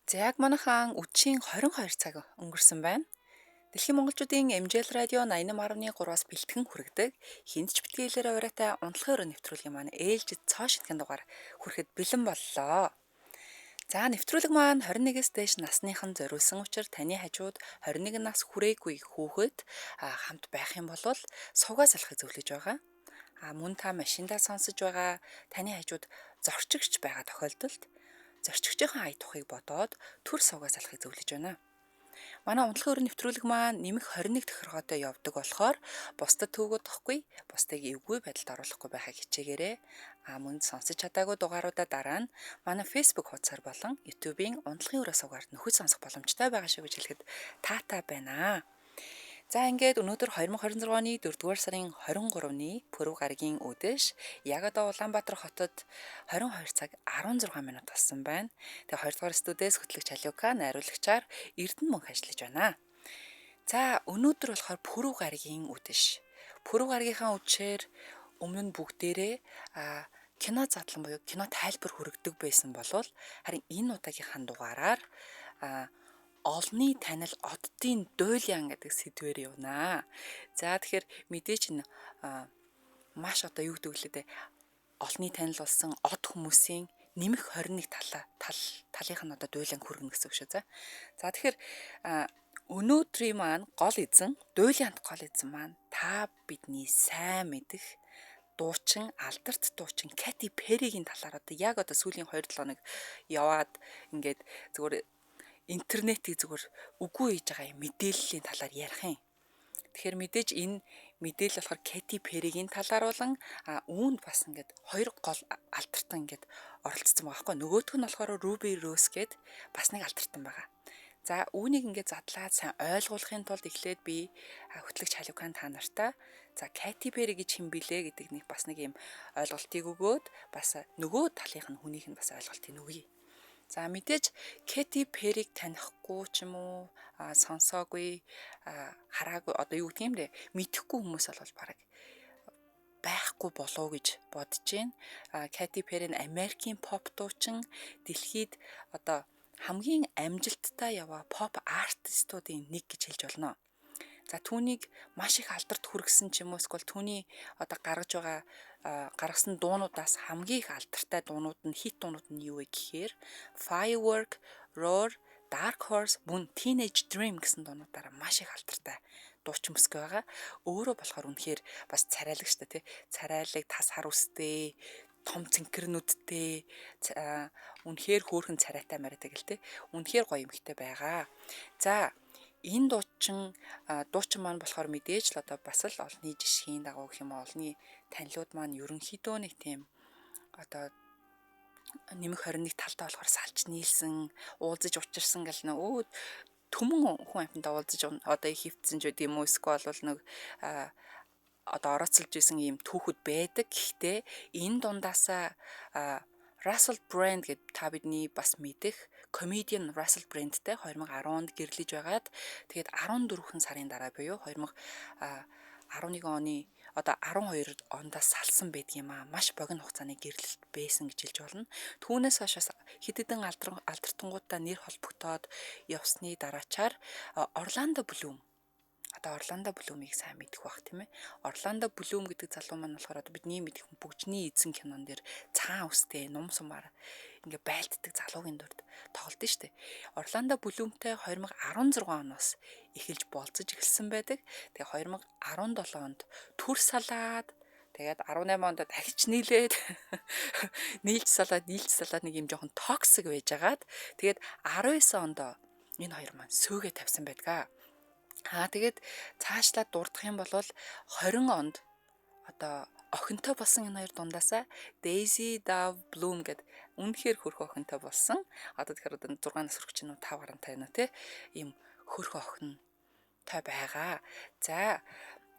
За яг манайхан үдшийн 22 цаг өнгөрсөн байна. Дэлхийн монголчуудын MJL радио 88.3-аас бэлтгэн хүргэдэг хинч битгийлээр ураатай унтлагын өрөө нэвтрүүлгийн маань ээлжид цоо шинтгэн дугаар хүрэхэд бэлэн боллоо. За нэвтрүүлэг маань 21-с дээш насныхан зориулсан учраас таны хажууд 21 нас хүрээгүй хүүхэд хамт байх юм бол сувгаа салахыг зөвлөж байгаа. Мөн та машиндаа сонсож байгаа таны хажууд зорчигч байгаа тохиолдолд зорчигчийн ая тухыг бодоод төр сувгаа салахыг зөвлөж байна. Манай унтлагын өрөө нэвтрүүлэг маань нэмэх 21 тохиргоотой явдаг болохоор бусдад төвөгөдөхгүй, бусдыг эвгүй байдалд оруулахгүй байхыг хичээгээрэй. Мөн сонсож чадаагүй дугааруудаа дараа нь манай Facebook хуудасаар болон YouTube-ийн унтлагын өрөө сувгаар нөхөж сонсох боломжтой байгаа шүү гэж хэлэхэд таатай байна. За ингээд өнөөдөр 2026 оны 4-р сарын 23-ны Пүрэв гаригийн өдөш яг одоо Улаанбаатар хотод 22 цаг 16 минут болсон байна. Тэгээ 2 дугаар студиэс хөтлөгч Алиука найруулагчаар Эрдэнэ мөнх ажиллаж байна. За өнөөдөр болохоор Пүрэв гаригийн өдөш. Пүрэв гаригийнхаа үдшээр өмнө нь бүгдээрээ кино задлан буюу кино тайлбар хүргэдэг байсан болвол харин энэ удаагийнхаа дугаараар олны танил оддын дуйлян гэдэг сэдвээр явнаа. За тэгэхээр мэдээч энэ маш одоо юу гэдэг лээ олны танил болсон од хүмүүсийн нэмэх 21 талынх нь одоо дуйлан хүргэнэ гэсэн үг шүү. За тэгэхээр өнөөдрийн маань гол эзэн дуйлянт гол эзэн маань та бидний сайн мэдэх дуучин алдарт дуучин Кэти Перригийн талаар одоо яг одоо сүүлийн 2-7 хоног яваад ингээд зүгээр интернетийг зүгээр үгүй хийж байгаа мэдээллийн талаар ярих юм. Тэгэхээр мэдээж энэ мэдээлэл болохоор Кэти Перригийн талаар болон үүнд бас ингээд хоёр гол алтартан ингээд оролцсон байгаа байхгүй. Нөгөөх нь болохоор Руби Роуз гээд бас нэг алтартан байгаа. За үүнийг ингээд задлаад сайн ойлгуулахын тулд эхлээд би хөтлөгч Халиукан та нартай за Кэти Перри гэж хэн билээ гэдэг нэг бас нэг юм ойлголтыг өгөөд бас нөгөө талынх нь хүнийх нь бас ойлголтыг өгье. За мэдээж Кэти Перриг танихгүй ч юм уу сонсоогүй хараагүй одоо юу гэх юм бэ мэдэхгүй хүмүүс бол бараг байхгүй болов гэж бодож байна. Кэти Перри нь Америкийн поп дуучин дэлхийд одоо хамгийн амжилттай яваа поп артистуудын нэг гэж хэлж болно. За түүнийг маш их алдарт хүргэсэн ч юм уу эсвэл түүний одоо гаргасан дуунуудаас хамгийн их алдартай дуунууд нь хит дуунууд нь юу вэ гэхээр Firework, Roar, Dark Horse, мөн Teenage Dream гэсэн дуунуудаараа маш их алдартай дуучин мөсгөө байгаа. Өөрөө болохоор үнэхээр бас царайлагчтай тий. Царайлаг тас хар үстэй том цэнхэрнүүдтэй үнэхээр хөөрхөн царайтай мараатай гэл тий. Үнэхээр гоё эмэгтэй байгаа. За энэ дуучин маань болохоор мэдээж л одоо бас л олны жишгийн дагуу гэх юм олны танилуд маань ерөнхийдөө нэг тийм одоо нэмэх 21 талтай болохоор салж нийлсэн, уулзаж учирсан гэл нөө төмөн хүн амьтанда уулзаж одоо их хөвцсөн ч гэдэм үү эсвэл бол нэг одоо орооцолж исэн ийм түүхүүд байдаг. Гэхдээ энэ дундаасаа Russell Brand гэдэг та бидний бас мэдэх comedian Russell Brandтэй 2010 онд гэрлэж байгаад тэгээд 14 сарын дараа буюу 2011 оны одоо 12 ондоос салсан байдаг юм аа. Маш богино хугацааны гэрлэлт байсан гэж хэлж болно. Түүнээс хойш хэдэн алдартангуудаа нэр холбогдоод явсны дараачаар Орландо Блум Орландо Блумыг сайн мэдэх бах тийм ээ. Орландо Блум гэдэг залуу маань болохоор бидний мэдэх бүгжний эзэн кинон дээр цаан үстэй нум сумаар ингээ байлддаг залуугийн дүрд тоглолт нь штэ. Орландо Блумтэй 2016 оноос эхэлж болцож эхэлсэн байдаг. Тэгээ 2017 онд төр салаад тэгээд 18 онд дахиж нийлээд нийлж салаад нэг юм жоохон токсик байжгаад тэгээд 19 онд энэ хоёр маань сөөгөө тавьсан байдаг. Тэгээд цаашлаад дурдах юм бол 20 онд одоо охинтой болсон энэ хоёр дундаасаа Daisy Dove Bloom гэдэг үнэхээр хөрхөө охинтой болсон. Одоо тэгэхээр 6 нас хүрэх чинь 5 гарантай байна тий. Ийм хөрхөө охинтой байгаа. За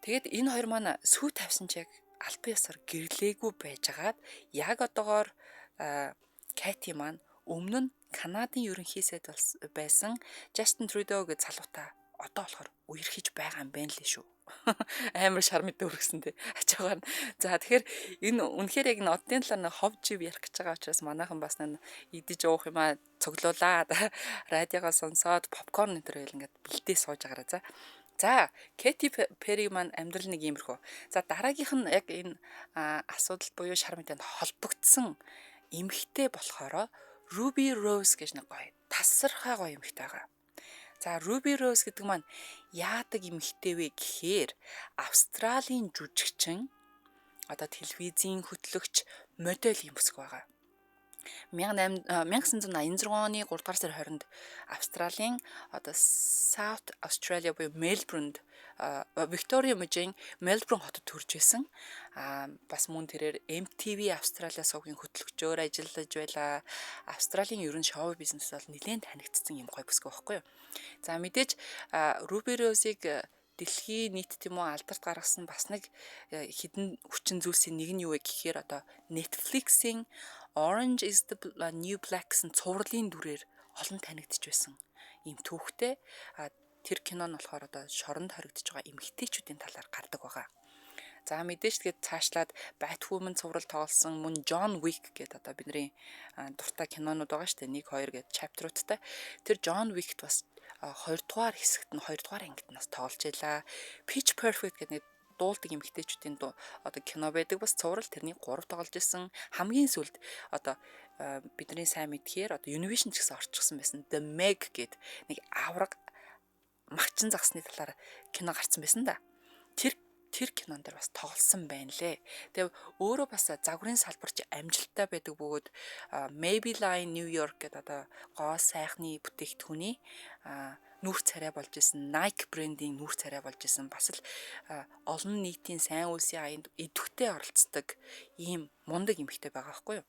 тэгээд энэ хоёр маань сүү тавьсан ч яг албан ёсоор гэрлээгүй байжгаад яг одоогоор Кэти маань өмнө нь Канадын ерөнхий сайд байсан Justin Trudeau гэж залуутай одоо болохоор үерхэж байгаа юм байна лээ шүү. Амар шар мэдээ өргөсөнтэй ачаагаар. За тэгэхээр энэ үнэхээр яг нодын талаар нэг хов жив ярих гэж байгаа учраас манайхан бас нэг идэж уух юм аа цоглуулаад радиогоо сонсоод попкорн энэ төр ингээд бэлдээ сууж байгаараа. За Кэти Перри маань амьдрал нэг иймэрхүү. За дараагийнх нь яг энэ асуудал буюу шар мэдээнд холбогдсон эмэгтэй болохоро Ruby Rose гэж нэг гоё тасархай гоё эмэгтэй байгаа. За Ruby Rose гэдэг маань яадаг эмэгтэй вэ гэхээр Австралийн жүжигчин одоо телевизийн хөтлөгч модель юм бүсг байгаа. 1986 оны 3 дугаар сарын 20-нд Австралийн одоо South Australia буюу Melbourne-д Victoria мужийн Melbourne хотод төрж байсан. Бас мөн тэрээр MTV Австраlia сувгийн хөтлөгчөөр ажиллаж байлаа. Австралийн ерөн шоу бизнесээс бол нэлээд танигдсан юм гоё бүсгүй байхгүй юу. За мэдээж Ruby Rose-ыг дэлхийн нийт тийм үү алдарт гаргасан бас нэг хідэн хүчин зүйлсийн нэг нь юу вэ гэхээр одоо Netflix-ийн Orange is the New Black гэсэн цувралын дүрээр олон танигдж байсан ийм түүхтэй. Тэр кино нь болохоор одоо шоронд хоригдож байгаа эмэгтэйчүүдийн талаар гардаг байгаа. За мэдээж тэгээд цаашлаад Batwoman цуврал тоглосон мөн John Wick гэдэг одоо бидний дуртай кинонууд байгаа шүү дээ. 1 2 гэдэг чаптеруудтай. Тэр John Wick-т бас 2 дугаар хэсэгт нь 2 дугаар ангид нас тоглож байлаа. Pitch Perfect гэдэг нэг дуулдаг эмэгтэйчүүдийн одоо кино байдаг бас цуврал тэрний 3 тоглож исэн. Хамгийн сүүлд одоо бидний сайн мэдхээр одоо Univision ч гэсэн орчихсон байсан. The Meg гэдэг нэг авраг магчин загсны талаар кино гарсан байсан да. Тэр кинон дээр бас тоглосон байна лээ. Тэгээ өөрөө бас загварын салбарч амжилттай байдаг бөгөөд Maybelline New York гэдэг одоо гоо сайхны бүтээгдэхүүний нүүр царай болж исэн, Nike брендийн нүүр царай болж исэн. Бас л олон нийтийн сайн үлсийн аянд идэвхтэй оролцдог ийм мундаг эмэгтэй байгаа байхгүй юу?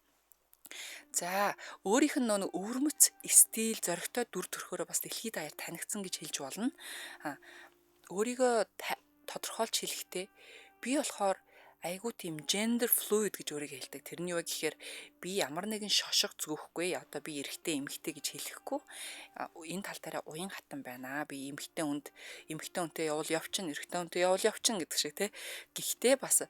За өөрийнх нь нэг өвөрмөц стил зоригтой дүр төрхөөрөө бас дэлхийд даяар танигдсан гэж хэлж болно. Өөрийгөө тодорхойлж хэлэхдээ би болохоор айгуу тийм gender fluid гэж өөрийгөө хэлдэг. Тэрний юу гэхээр би ямар нэгэн шошго зүгөхгүй одоо би эрэгтэй эмэгтэй гэж хэлэхгүй энэ тал дээр уян хатан байна. Би эмэгтэй хүнтэй явуул явчин, эрэгтэй хүнтэй явуул явчин гэдэг шиг те. Гэхдээ бас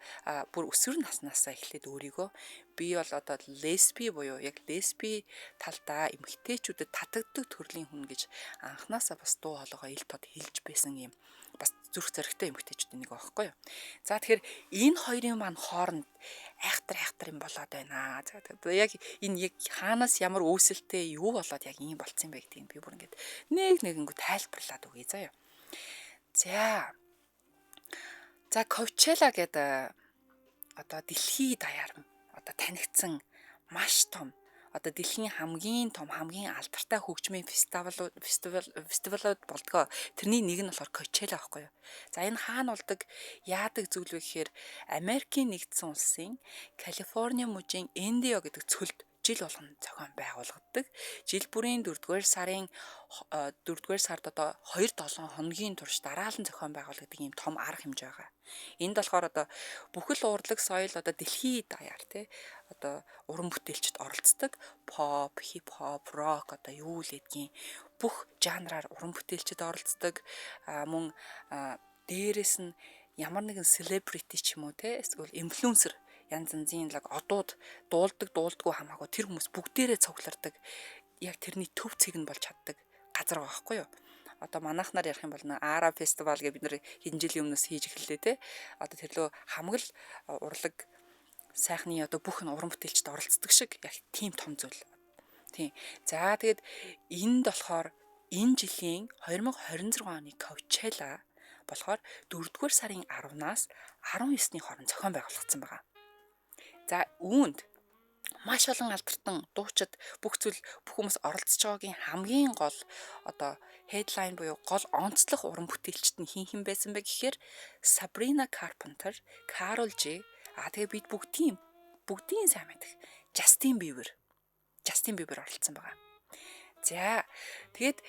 бүр өсвөр наснаасаа эхлээд өөрийгөө би бол одоо лесби буюу яг лесби талдаа эмэгтэйчүүдэд татагддаг төрлийн хүн гэж анханасаа бас дуу хоолойгоо ил тод хэлж байсан юм бас зүрх зоригтой эмэгтэйчүүдийн нэг байхгүй юу. За тэгэхээр энэ хоёрын маань хооронд айхтар юм болоод байна. За яг энэ яг хаанаас ямар үүсэлтэй юу болоод яг ийм болцсон бэ гэдгийг би бүр ингээд нэгэнгүү тайлбарлаад өгье заяа. За Coachella гэдэг одоо дэлхийд даяар одоо танигдсан маш том одоо дэлхийн хамгийн том хамгийн алдартай хөгжмийн фестивалууд болдгоо. Тэрний нэг нь болохоор Coachella байхгүй юу. За энэ хаана болдог яадаг зүйл вэ гэхээр Америкийн нэгдсэн улсын Калифорни мужийн Индио гэдэг цөлд жил болгон зохион байгуулагддаг. Жил бүрийн 4-р сард одоо 2-7 хоногийн турш дараалан зохион байгуулагддаг ийм том арга хэмжээ байгаа. Энд болохоор одоо бүхэл урлаг соёл одоо дэлхийд даяар тий одоо уран бүтээлчд оролцдог pop, hip hop, rock одоо юу л гэдгийг бүх жанраар уран бүтээлчд оролцдог. Мөн дээрэс нь ямар нэгэн celebrity ч юм уу тий эсвэл influencer янз янзын одууд дуулдаггүй хамаагүй тэр хүмүүс бүгдээрээ цуглардаг. Яг тэрний төв цэг нь болж чаддаг газар байгаа байхгүй юу? Одоо манайхнаар ярих юм бол Ара фестивал гэж бид нэр хэдэн жилийн өмнөөс хийж эхэллээ те. Одоо тэрлөө хамгал урлаг сайхны одоо бүх нь уран бүтээлчд оролцдог шиг яг тийм том зүйл. Тийм. За тэгээд энд болохоор энэ жилийн 2026 оны Coachella болохоор 4-р сарын 10-наас 19-ний хооронд зохион байгуулагдсан байгаа. За үүнд маш олон алдартай дуучид бүх хүмүүс оролцож байгаагийн хамгийн гол одоо headline буюу гол онцлог уран бүтээлчд нь хин байсан бэ гэхээр Sabrina Carpenter, Karol G, тэгээ бид бүгдийн сайн мэдэх Justin Bieber оролцсон байгаа. За тэгээд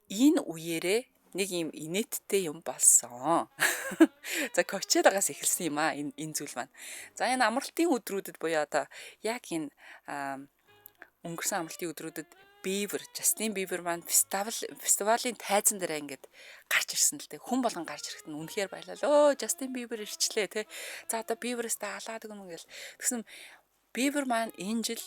энэ үеэрээ нэг юм инээдтэй юм болсон. За Coachella-гаас эхэлсэн юм энэ зүйл маань. За энэ амралтын өдрүүдэд буюу одоо яг энэ өнгөрсөн амралтын өдрүүдэд Bieber, Justin Bieber маань фестивалийн тайзан дээр ингээд гарч ирсэн л дээ. Хүн болгон гарч ирэхэд нь үнэхээр баялаа. Өө, Justin Bieber ирчлээ те. За одоо Bieber-ээс алаад өгнө гэл. Тэгсэн Bieber маань энэ жил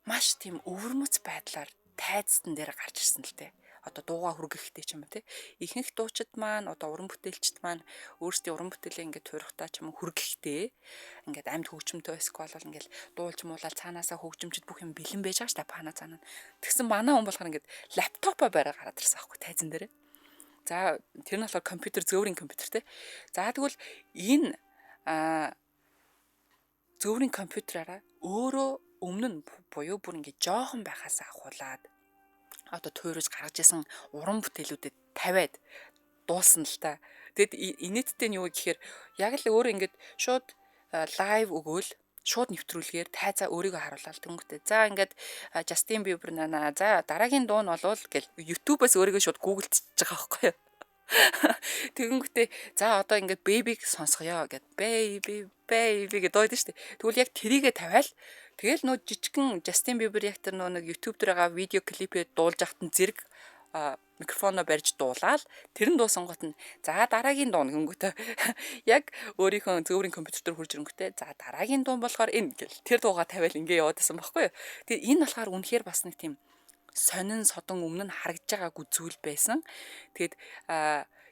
маш тийм өвөрмөц байдлаар тайзан дээр гарч ирсэн л дээ. Одоо дууга хүргэхтэй ч юм уу те. Ихэнх дуучид маань одоо уран бүтээлчд маань өөрсдийн уран бүтээлээ ингээд туурхтаа ч юм уу хүргэхтэй. Ингээд амьд хөгжмөнтэй эсвэл ингээд дуулж муулаад цаанаасаа хөгжимчд бүх юм бэлэн байж байгаа ш та пана цаана. Тэгсэн манай хүн болохоор ингээд лаптопоо барай гараад ирсэн аахгүй тайзан дээр. За тэр нь болохоор компьютер зөөврийн компьютер те. За тэгвэл энэ зөөврийн компьютераараа өөрөө өмнө нь буюу бүр ингээд жоохон байхаас ахуулаад одоо туурж гаргаж исэн уран бүтээлүүдэд тавиад дуулсан л та. Тэгэд инээдтэй нь юу гэхээр яг л өөр ингээд шууд лайв өгөөл шууд нэвтрүүлгээр тайзаа өөрийгөө харуулаад тэнгүүтээ. За ингээд Justin Bieber нана. За дараагийн дуу нь болвол гэл YouTube-аас өөрийгөө шууд гуглдчихж байгаа байхгүй юу? Тэгэнгүүтээ за одоо ингээд baby-г сонсгоё гэд baby гэд дойд штэ. Тэгвэл яг тэрийгэ тавиал тэгэл нөө жижигхэн Justin Bieber яг тэр нэг YouTube дээр байгаа видео клипээ дуулж ахт нь зэрэг микрофоноо барьж дуулаад тэр нь дуусангууд нь за дараагийн дуу гингүүтээ яг өөрийнхөө зөөврийн компьютер дээр хурж ирэнгүүтээ за дараагийн дуу болохоор энэ гэл тэр дуугаа тавиал ингээ яваадсан байхгүй юу. Тэгээ энэ болохоор үнэхээр бас нэг тийм сонин содон өмнө нь харагдж байгаагүй зүйл байсан. Тэгэд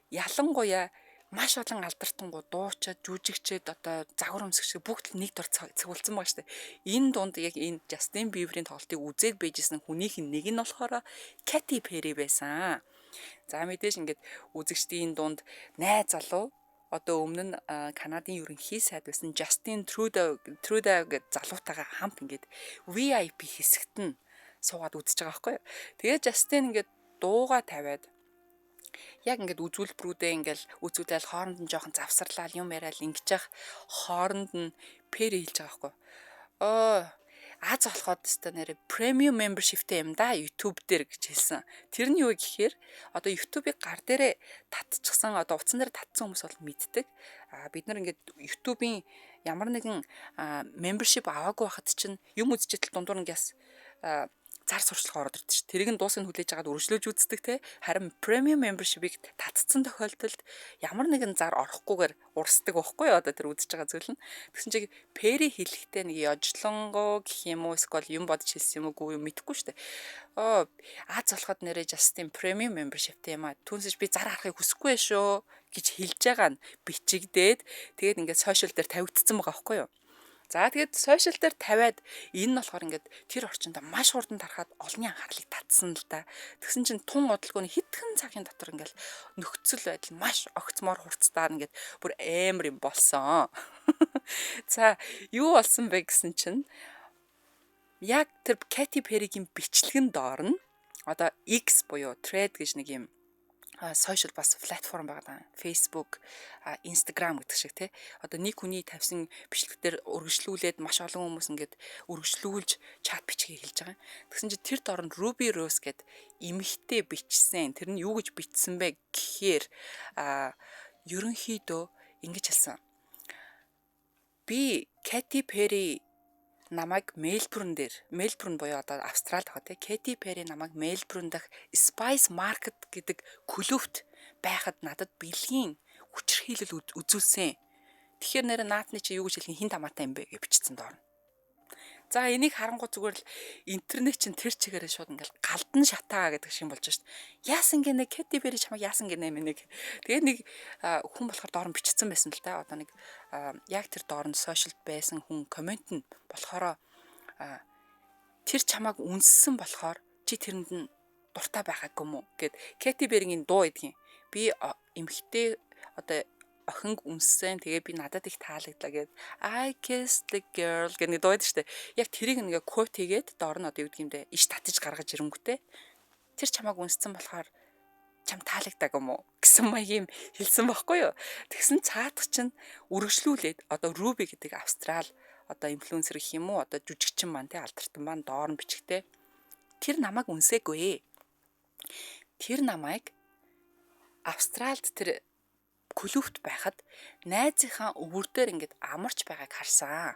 ялангуяа маш олон алдартангуу дуучид, жүжигчид одоо загвар өмсгч бүгд нэг дор цэгүүлсэн байгаа штэ. Энэ дунд яг энэ Justin Bieber-ийн тоглолтыг үзээд байжсэн хүнийх нэг нь болохоор Katy Perry байсан. За мэдээж ингээд үзэгчдийн дунд найз залуу одоо өмнө нь Канадын ерөнхий сайд байсан Justin Trudeau гэж залуутайгаа хамт ингээд VIP хэсэгт нь суугаад үзэж байгаа байхгүй юу. Тэгээ Justin ингээд дууга тавиад яг ингээд үзүүлбэрүүдээ ингээл үзүүлэл хооронд нь жоохон завсарлал юм яриад ингэж явах хооронд нь Perry хэлж байгаа байхгүй. Аз болоход өстой нэрэ премиум membershipтэй юм да YouTube дээр гэж хэлсэн. Тэр нь юу гэхээр одоо YouTube-ыг гар дээрээ татчихсан одоо утсан дээр татсан хүмүүс бол мэддэг. Бид нар ингээд YouTube-ийн ямар нэгэн membership аваагүй байхад чинь юм үзчихэл дундуур ингээс зар сурчлага ороод ирдэ ш. Тэрийг нь дуусыг хүлээж агаад өргөжлөж үздэг те. Харин премиум membership-ийг татцсан тохиолдолд ямар нэгэн зар орохгүйгээр урсдаг байхгүй юу одоо тэр үзэж байгаа зүйл нь. Тэгсэн чинь Perry хэлэхдээ нэг ёжлонгоо гэх юм уу эсвэл юм бодож хэлсэн юм уу мэдэхгүй штэ. Аз болоход нэрээ Justin премиум membership-тэй юм а. Түүнсэж би зар харахыг хүсэхгүй шүү гэж хэлж байгаа нь бичигдээд тэгээд ингээд сошиал дээр тавигдсан байгаа байхгүй юу. За тэгээд сошиал дээр тавиад энэ нь болохоор ингээд тэр орчинд маш хурдан тарахад олонний анхаарлыг татсан л да. Тэгсэн чинь тун удалгүйний хитгэн цагийн дотор ингээд нөхцөл байдал маш огцмоор хурцтаар ингээд бүр амар юм болсон. За юу болсон бэ гэсэн чинь яг тэр Katy Perry-гийн бичлэгэн доор нь одоо X буюу Thread гэж нэг юм сошиал бас платформ байгаа. Facebook, Instagram гэдэг шиг тий. Одоо нэг хүний тавьсан бичлэгтэр өргөжлүүлээд маш олон хүмүүс ингээд өргөжлүүлж чат бичгийг хэлж байгаа. Тэгсэн чинь тэр доор нь Ruby Rose гэд эмэгтэй бичсэн. Тэр нь юу гэж бичсэн бэ гэхээр ерөнхийдөө ингэж хэлсэн. Би Katy Perry намайг Мельбурн буюу одоо Австралид байгаа тий. Katy Perry намайг Мельбурн дахь Spice Market гэдэг клубт байхад надад бэлгийн хүчирхийлэл үзүүлсэн. Тэгэхээр нэр наадны чи юу гэж хэлэх хин тамаатай юм бэ гэж бичсэн доор. За энийг харангуй зүгээр л интернет чинь тэр чигээрээ шууд ингээл галдан шатаа гэдэг шиг болж шít. Яасан гинэ Katy Perry чамайг яасан гинэ мэнэг. Тэгээ нэг хүн болохоор доор нь бичсэн байсан л да. Одоо нэг яг тэр доор нь сошиалд байсан хүн коммент нь болохоор тэр чамайг үнссэн болохоор чи тэрэнд нь дуртай байгаагүй мүү гэд Katy Perry-гийн дуу идэх юм. Би эмхтэй одоо охинг үнссэн. Тэгээ би надад их таалагдлаа гэд I kissed the girl гэх нэг дууд штэ. Яг тэрийг ингээ quote хийгээд доор нь одоо юу гэдэг юм бэ? Иш татаж гаргаж ирэнгүүтээ тэр чамайг үнссэн болохоор чам таалагдаг юм уу гэсэн маягийн хэлсэн байхгүй юу? Тэгсэн цаадах чинь үргэлжлүүлээд одоо Ruby гэдэг Австрал одоо инфлюенсер гэх юм уу? Одоо жүжигчин маань те алдартан маань доор нь бичгтээ тэр намайг үнсээгүй. Тэр намайг Австралд тэр клубт байхад найзынхаа өвөр дээр ингээд амарч байгааг харсан.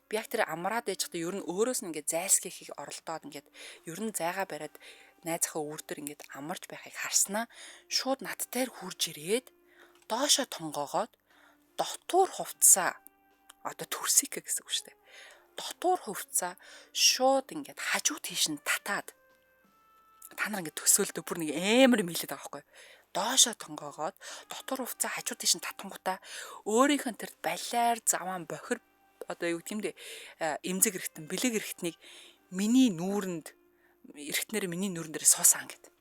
Би яг тэр амраад ээж хата ер нь өөрөөс нь ингээд зайлсхийхийг оролдоод ингээд ер нь зайгаа бариад найзынхаа үрдэр ингээд амарч байхыг харснаа шууд над дээр хурж ирээд доошо тонгоогоод дотуур хувцаа одоо төрсик гэсэн үг шүү дээ. Дотуур хувцаа шууд ингээд хажуу тийш нь татаад та нар ингээд төсөөлдөө бүр нэг амар юм хэлээд байгаа байхгүй. Доошо тонгоогоод дотуур хувцаа хажуу тийш нь татангуудаа өөрийнх нь тэр балиар заваан бохир одоо юу гэмдэ эмзэг эргэтэн бэлэг эргэтнийг миний нүүрэнд эргэтнэр миний нүүрэн дээр суусан гэд.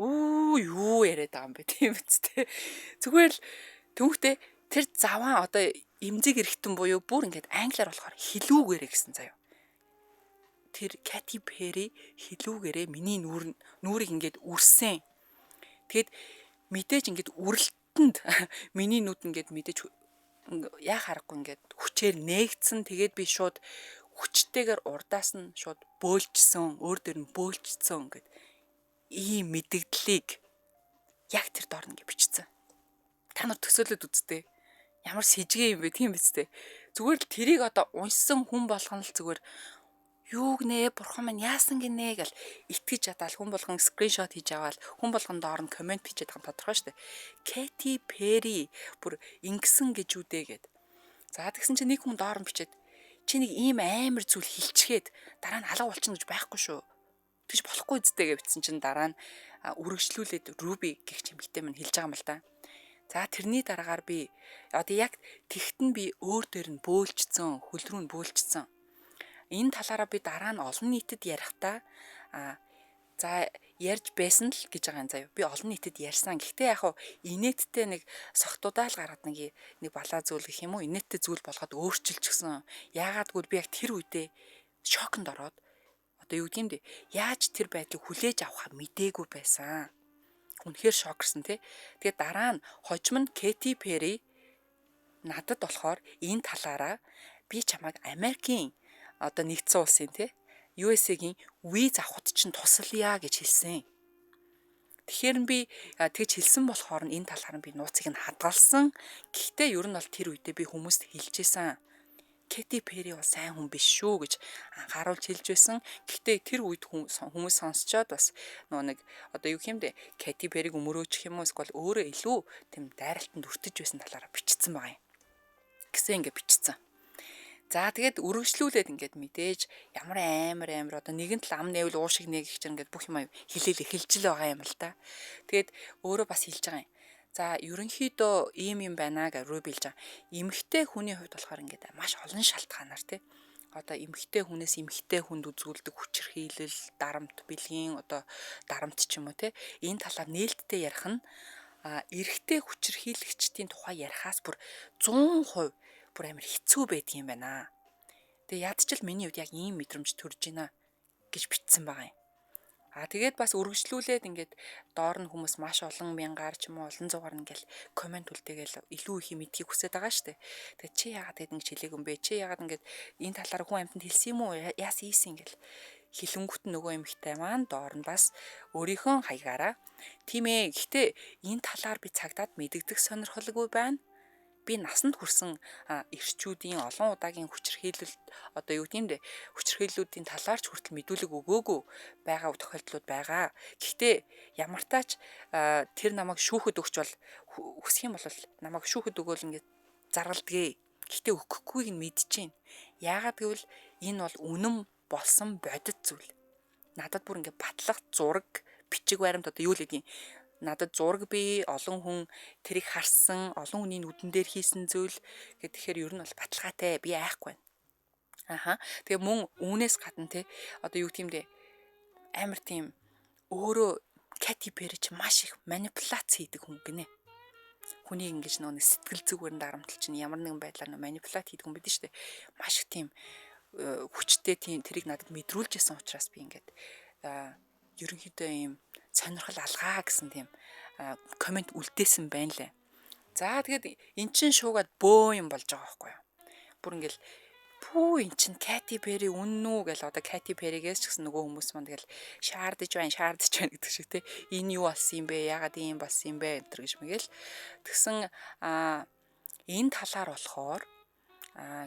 Юу яриад байгаа юм бэ тийм биз дээ. Зүгээр л төвхтэй тэр заваан одоо эмзэг эргэтэн буюу бүр ингээд англиар болохоор хилүүгээрээ гэсэн заяа. Тэр Katy Perry хилүүгээрээ миний нүрийг ингээд үрсэн. Тэгэд мэдээж ингээд үрэлтэнд миний нүд ингээд мэдээж яа харахгүй ингээд хүчээр нээгдсэн. Тэгээд би шууд хүчтэйгээр урдаас нь шууд бөөлжсөн, өөр дээр нь бөөлжсөн ингээд ийм мэдгдлийг яг тэр доор ингээд бичсэн. Та нар төсөөлөд үзтээ. Ямар сэжгээ юм бэ тийм биз дээ. Зүгээр л тэрийг одоо уншсан хүн болгон л зүгээр юу гинэ бурхан минь яасан гинэ гэл итгэж чадаал хүн болгон скриншот хийж аваад хүн болгон доор нь комент бичээд байгаа тодорхой шүү дээ. Katy Perry бүр ингэсэн гэж үдээ гэд. За тэгсэн чинь нэг хүн доор нь бичээд чи нэг ийм амар зүйл хилчгээд дараа нь алга болчихно гэж байхгүй шүү. Тэгж болохгүй зүтэй гэж бичсэн чинь дараа нь үргэлжлүүлээд Ruby гэх чимэгтэй минь хэлж байгаа юм л да. За тэрний дараагаар би одоо яг тэгтэн би өөр дээр нь бөөлжцэн, хөл рүү нь бөөлжцэн. Энэ талаараа би дараа нь олон нийтэд ярихдаа за ярьж байсан л гэж байгаа юм заяа. Би олон нийтэд ярьсан. Гэхдээ яг инээдтэй нэг согтуудаа л гаргаад нэг балаа зүйл гэх юм уу? Инээдтэй зүйл болгоод өөрчилчихсэн. Яагаад гэвэл би яг тэр үедээ шоконд ороод одоо юу гэм бэ? Яаж тэр байдлыг хүлээж авахаа мдээгүй байсан. Үнэхээр шокерсэн тий. Тэгээд дараа нь хожим нь Katy Perry надад болохоор энэ талаараа би чамайг Америкийн одоо нэгдсэн улсын тий USA-гийн виз авахд чинь тусалъя гэж хэлсэн. Тэгэхээр би тэгж хэлсэн болохоор энэ талаар нь би нууцыг нь хадгалсан. Гэхдээ ер нь бол тэр үедээ би хүмүүст хэлжсэн. Katy Perry бол сайн хүн биш шүү гэж анхааруулж хэлж байсан. Гэхдээ тэр үед хүмүүс сонсчоод бас нэг одоо юу юм бэ? Katy Perry-г өмөрөөчих юм уу эсвэл өөрөө илүү тийм дайралтанд өртөж байсан талаараа бичсэн байгаа юм. Гэсэн ингэ бичсэн. За тэгээд үргэлжлүүлээд ингээд мэдээж ямар амар одоо нэгэн тал ам нэвэл уушиг нэг гэж ингээд бүх юм хэлээл эхэлж л байгаа юм л да. Тэгээд өөрөө бас хэлж байгаа юм. За ерөнхийдөө ийм юм байна гэж Ruby хэлж байгаа. Эмэгтэй хүний хувьд болохоор ингээд маш олон шалтгаанаар тий. Одоо эмэгтэй хүнээс эмэгтэй хүнд үзүүлдэг хүчирхийлэл, дарамт бэлгийн одоо дарамт ч юм уу тий. Энэ талаар нээлттэй ярих нь эрэгтэй хүчирхийлэгчдийн тухай ярихаас бүр 100% бүр амар хэцүү байдаг юм байна. Тэгээ ядчил миний хувьд яг ийм мэдрэмж төрж байна гэж бичсэн байгаа юм. Тэгээд бас үргэлжлүүлээд ингээд доор нь хүмүүс маш олон мянгаар ч юм уу олон зугаар ингээл комент үлдээгээл илүү их мэдхийг хүсэж байгаа шүү дээ. Тэгээ чи яагаад ингэж хэлээг юм бэ? Чи яагаад ингээд энэ талаар хүн амьтанд хэлсэн юм уу? Яас ийсэн ингээл хилэнгүүт нөгөө эмхтэй маань доор нь бас өөрийнхөө хаягаараа тийм ээ. Гэхдээ энэ талаар би цагдаад мэддэгдэх сонирхолгүй байна. Би насанд хүрсэн эрчүүдийн олон удаагийн хүчирхийлэл одоо юу гэм бэ хүчирхийллүүдийн талаарч хүртэл мэдүүлэг өгөөгүй байгаа тохиолдлууд байгаа. Гэхдээ ямартаач тэр намайг шүүхэд өгч бол хүсэх юм бол намайг шүүхэд өгөөл ингээд заргалдгээ. Гэхдээ өгөхгүйг нь мэдчихээн. Яагаад гэвэл энэ бол үнэн болсон бодит зүйл. Надад бүр ингээд батлах зураг бичиг баримт одоо юу л гэдгийг надад зураг би олон хүн тэрийг харсан олон хүний нүдэн дээр хийсэн зүйл гэхээр ер нь бол баталгаатай би айхгүй байна. Тэгээ мөн үүнээс гадна те одоо юу гэм бэ амар тийм өөрөө Katy Perry ч маш их манипуляц хийдэг хүн гинэ. Хүнийг ингэж нэг сэтгэл зүгээр дарамтлал чинь ямар нэгэн байдлаар манипуляц хийдэг хүн байдаг шүү дээ. Маш их тийм хүчтэй тийм тэрийг надад мэдрүүлж байсан учраас би ингээд ерөнхийдөө ийм сонирхол алгаа гэсэн тийм комент үлдээсэн байна лээ. За тэгээд эн чин шуугаад бөө юм болж байгаа байхгүй юу. Бүр ингээл эн чин Katy Perry үнэн үү гэл одоо Katy Perry-гээс ч гэсэн нөгөө хүмүүс маань тэгэл шаардж байна гэдэг шиг те. Энэ юу болсон юм бэ? Ягаад ийм болсон юм бэ? Гэтэр гэж мэгэл. Тэгсэн энэ талаар болохоор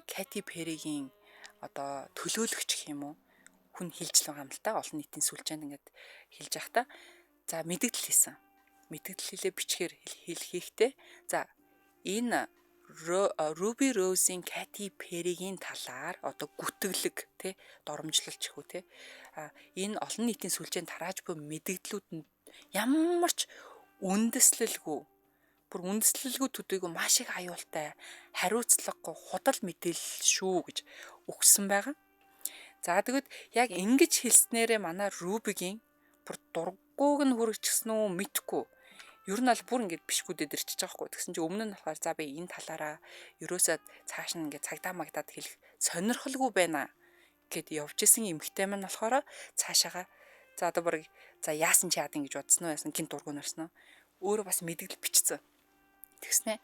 Katy Perry-гийн одоо төлөөлөгч гэх юм уу хүн хэлж байгаа юм л та олон нийтийн сүлжээнд ингээд хэлж явахдаа за мэдээлэл хийсэн. Мэдээлэл хийлээ бичгээр хийхдээ за энэ Ruby Rose-ийн Katy Perry-гийн талаар одоо гүтгэлэг тий доромжлолч хүү тий энэ олон нийтийн сүлжээнд тарааж буй мэдээллүүд нь ямар ч үндэслэлгүй бүр үндэслэлгүй төдийгүй маш их аюултай хариуцлагагүй худал мэдээлэл шүү гэж өгсөн байгаа. За тэгэд яг ингэж хэлснээрээ манай Ruby-гийн бүр дургууг нь хүрчихсэн үү мэдхгүй. Ер нь бол бүр ингэж бишгүүдэд ирчихэж байгаа хгүй. Тэгсэн чинь өмнө нь болохоор за би энэ талаараа ерөөсөө цааш нь ингэ цагдаа магдаад хэлэх сонирхолгүй байна гэд явж исэн эмхтэй маань болохоор цаашаага за одоо бүр за яасан чи яадын гэж бодсон уу яасан гинт дургуун нарсан уу өөрөө бас мэдгэл бичсэн. Тэгснэ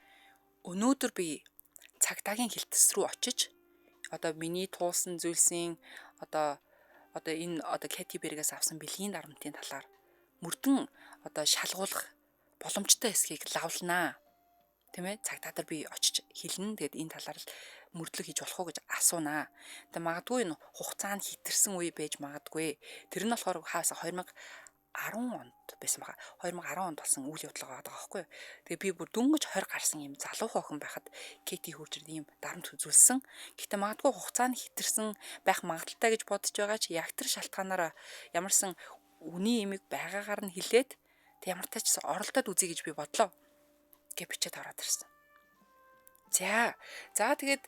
өнөөдөр би цагдаагийн хэлтс рүү очиж одоо миний туулсан зүйлсийн одоо энэ одоо Katy Perry-гээс авсан бэлгийн дарамтын талаар мөрдөн одоо шалгуулах боломжтой эсхийг лавлнаа. Тийм ээ цагдаа дээр би очиж хэлнэ. Тэгэд энэ талаар мөрдлөг хийж болох уу гэж асуунаа. Тэгээ магадгүй энэ хугацаа нь хитэрсэн үе байж магадгүй. Тэр нь болохоор хааса 2010 онд байсан баха. 2010 онд болсон үйл явдал байгаа байхгүй. Тэгээ би бүр дөнгөж 20 гарсан юм залуу охин байхад Katy хуржид ийм дарамт үзүүлсэн. Гэхдээ магадгүй хугацаа нь хитэрсэн байх магадaltaй гэж бодож байгаа чи яг тэр шалтгаанаараа ямарсан үний имийг байгаагаар нь хилээд тэг ямар тач оролдоод үзье гэж би бодлоо гэж бичээд ороод ирсэн. За тэгээд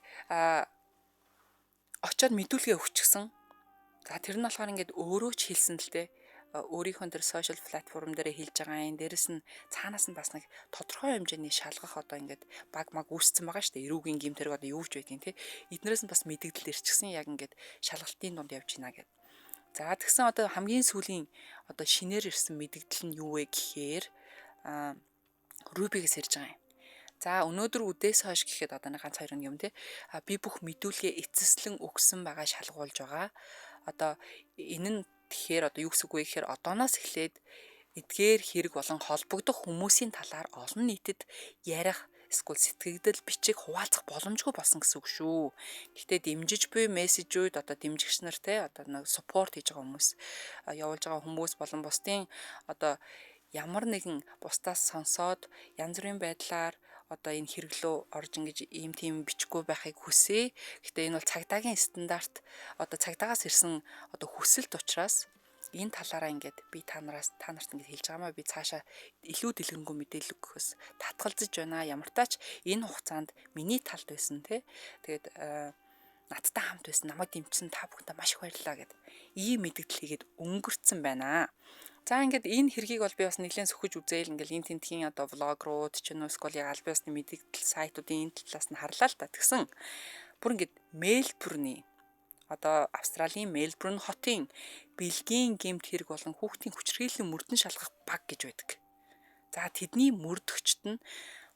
очоод мэдүүлгээ өгчихсөн. За тэр нь болохоор ингээд өөрөө ч хэлсэн л дээ. Өөрийнхөө тэр сошиал платформ дээр хэлж байгаа юм. Дээрэс нь цаанаас нь бас нэг тодорхой хэмжээний шалгах одоо ингээд баг маг үүсцэн байгаа шүү дээ. Эрүүгийн гэмтэрэг одоо юу ч байдгийг тий. Эднэрээс нь бас мэдээлэл ирчихсэн яг ингээд шалгалтын дунд явж байна гэд. За тэгсэн одоо хамгийн сүүлийн одоо шинээр ирсэн мэдээлэл нь юу вэ гэхээр Ruby-гээс ирж байгаа юм. За өнөөдөр үдээс хойш гэхэд одоо нэг ганц хоёр юм те би бүх мэдүүлгээ эцэслэн өгсөн байгаа шалгуулж байгаа. Одоо энэ нь тэгэхээр одоо юу гэсэн үг вэ гэхээр одооноос эхлээд эдгээр хэрэг болон холбогдох хүмүүсийн талаар олон нийтэд ярих эсвэл сэтгэгдэл бичих хуваалцах боломжгүй болсон гэсэн үг шүү. Гэхдээ дэмжиж буй мессежүүд одоо дэмжигч нар те одоо нэг support хийж байгаа хүмүүс явуулж байгаа хүмүүс болон бусдын одоо ямар нэгэн бусдаас сонсоод янз бүрийн байдлаар одоо энэ хэрэглөө орж ингэж ийм тийм бичихгүй байхыг хүсье. Гэхдээ энэ бол цагдаагийн стандарт одоо цагдаагаас ирсэн одоо хүсэлт учраас энэ талаараа ингээд би та нарт ингээд хэлж байгаамаа би цаашаа илүү дэлгэрэнгүй мэдээлэл өгөхөөс татгалзаж байна. Ямартаач энэ хугацаанд миний талд байсан те. Тэгээд надтай хамт байсан намайг дэмжсэн та бүхэндээ маш их баярлалаа гэд ийм мэдээлэл хийгээд өнгөрцөн байна. За ингээд энэ хэргийг бол би бас нэлээд сөхөж үзээл ингээл энэ тентхийн одоо влогрууд ч юм уу эсвэл яг аль биесны мэдээлэл сайтуудын энэ талаас нь харлаа л та. Тэгсэн бүр ингээд Мельбурний одоо Австралийн Мельбурн хотын бэлгийн гэмт хэрэг болон хүүхдийн хүчирхийллийн мөрдөн шалгах баг гэж байдаг. За тэдний мөрдөгчд нь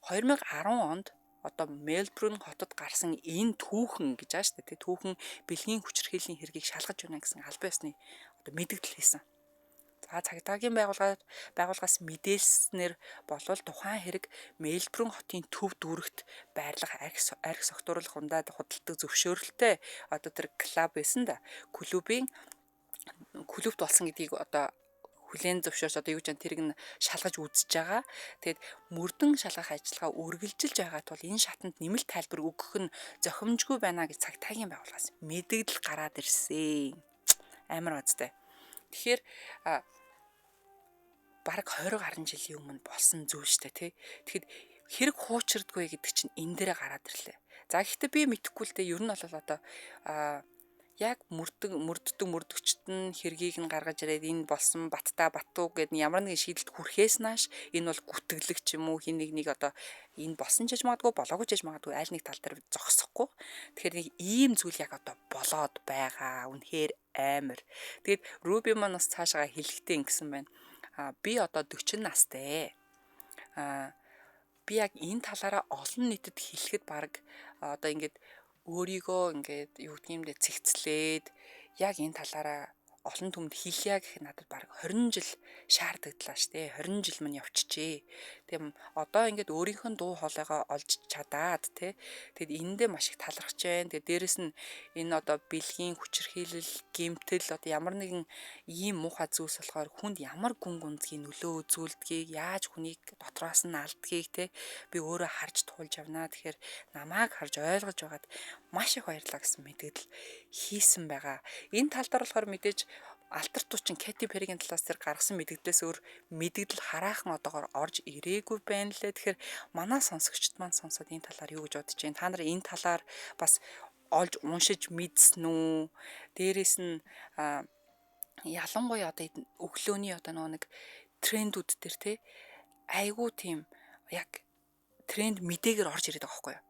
2010 онд одоо Мельбурн хотод гарсан энэ түүхэн гэж ааш та түүхэн бэлгийн хүчирхийллийн хэргийг шалгаж байна гэсэн аль биесны одоо мэдээлэл хийсэн. За цагдаагийн байгууллагаас мэдээлснээр болвол тухайн хэрэг Мельбурн хотын төв дүүрэгт байрлах арх согтууруулах ундаад худалдаг зөвшөөрөлтэй одоо тэр клуб байсан да. Клубт болсон гэдгийг одоо хүлээн зөвшөөрч одоо юу гэж тэрийг нь шалгаж үзэж байгаа. Тэгэд мөрдөн шалгах ажиллагаа үргэлжилж байгаа тул энэ шатанд нэмэлт тайлбар өгөх нь зохимжгүй байна гэж цагдаагийн байгууллагаас мэдээлэл гараад ирсэн. Амар бацтай. Тэгэхээр бараг 20 гаруй жилийн өмнө болсон зүйл штэ тий. Тэгэхэд хэрэг хуучирдгүй гэдэг чинь энэ дээрээ гараад ирлээ. За гэхдээ би мэдэхгүй л дээ ер нь бол одоо яг мөрдөгчд нь хэргийг нь гаргаж ирээд энэ болсон баттай баттуу гэд ямар нэгэн шийдэлд хүрэхээс нааш энэ бол гүтгэлэг ч юм уу хин нэг одоо энэ болсон ч гэж магадгүй болоогүй ч гэж магадгүй аль нэг тал дээр зогсохгүй. Тэгэхээр нэг ийм зүйл яг одоо болоод байгаа. Үнэхээр амар. Тэгэд Ruby маань бас цаашаа хэлэхдээ ингэсэн байна. Би одоо 40 настай. Би яг энэ талаараа олон нийтэд хэлэхэд баг одоо ингээд өөрийгөө ингээд юу гэх юм бэ цэгцлээд яг энэ талаараа олон түмэнд хэлье гэх надад баг 20 жил шаардлагдлаа штэ. 20 жил мань явчихжээ. Тийм одоо ингээд өөрийнх нь дуу хоолойгоо олж чадаад тий. Тэгэд энэндээ маш их талархаж байна. Тэгээд дээрэс нь энэ одоо бэлгийн хүчирхийлэл, гэмтэл одоо ямар нэгэн ийм муухай зүйлс болохоор хүнд ямар гүн гүнзгий нөлөө үзүүлдгийг, яаж хүнийг дотроос нь алддгийг тий би өөрөө харж туулж явнаа. Тэгэхээр намайг харж ойлгож байгаад маш их баярлалаа гэсэн мэдээлэл хийсэн байгаа. Энэ тал дээр болохоор мэдээж алтар тучин Кэти Перригийн талаас тэр гаргасан мэдээлэлээс өөр мэдээлэл хараахан одоогоор орж ирээгүй байна лээ. Тэгэхээр манай сонсогчд маань сонсоод энэ талаар юу гэж бодож байна? Та нар энэ талаар бас олж уншиж мэдсэн үү? Дээрээс нь ялангуяа одоо өглөөний одоо нэг трендүүд төр те айгуу тийм яг тренд мэдээгээр орж ирээд байгаа байхгүй юу?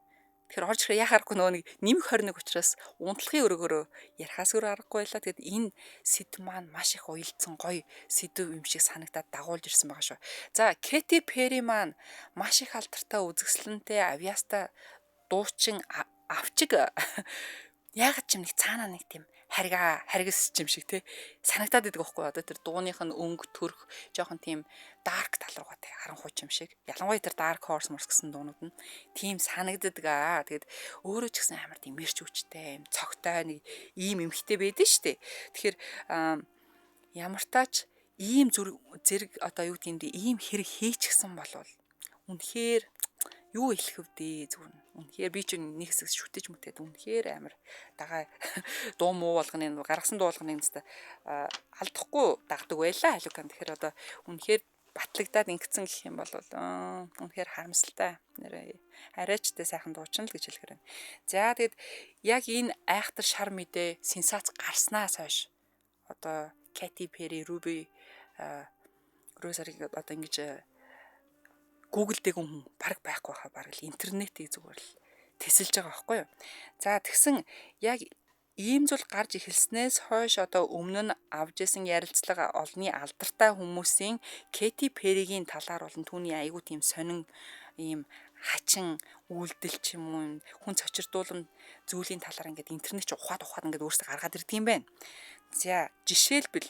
Тэгэхээр орж ирээ яхаарахгүй нөгөө нэг нэмэх 21 учраас унтлагын өрөөгөөрөө ярахаас өөр аргагүй байлаа. Тэгэд энэ сэдв маань маш их уялдсан гоё сэдв юм шиг санагдаад дагуулж ирсэн байгаа шүү. За Кэти Перри маань маш их алдартай үзэсгэлэнтэй авьяастай дуучин авчиг яагаад ч юм нэг цаанаа нэг тийм харгас юм шиг те санагдаад идэг байхгүй одоо тэр дууных нь өнгө төрх жоохон тийм дарк тал руугаа те харанхуйч юм шиг ялангуяа тэр dark horse морс гэсэн дуунууд нь тийм санагддаг аа. Тэгэд өөрөө ч гэсэн амар тийм мэрч хүчтэй юм цогтой нэг ийм эмхтэй байдэн штэ. Тэгэхээр ямар тач ийм зэрэг одоо юу гэдгийг ийм хэрэг хийчихсэн болвол үнэхээр юу хэлэх вдээ зүгээр нь. Үнэхээр би ч нэг хэсэг шүтэж мүтээд үнэхээр амар дагаа дуу муу болгоны гаргасан дуу болгоны нэстэ алдахгүй дагдаг байлаа халукан. Тэгэхээр одоо үнэхээр батлагдаад ингэсэн гэх юм бол үнэхээр харамсалтай. Нэрээ арайчтай сайхан дуучин л гэж хэлэхээр байна. За тэгэд яг энэ айхтар шар мэдээ сенсац гарснаас хойш одоо Кэти Перри, Руби Розариг одоо ингэж Google дэг хүн баг байхгүй хаа баг л интернетийг зүгээр л тесэлж байгаа байхгүй юу. За тэгсэн яг ийм зүйл гарч эхэлснээс хойш одоо өмнө нь авж исэн ярилцлага олны алдартай хүмүүсийн Кэти Перригийн талаар болон түүний айгуу тийм сонин ийм хачин үйлдэл ч юм уу хүн цочирдуулан зүйлийн талаар ингээд интернет ч ухаад ингээд өөрсдөө гаргаад ирдэг юм байна. За жишээлбэл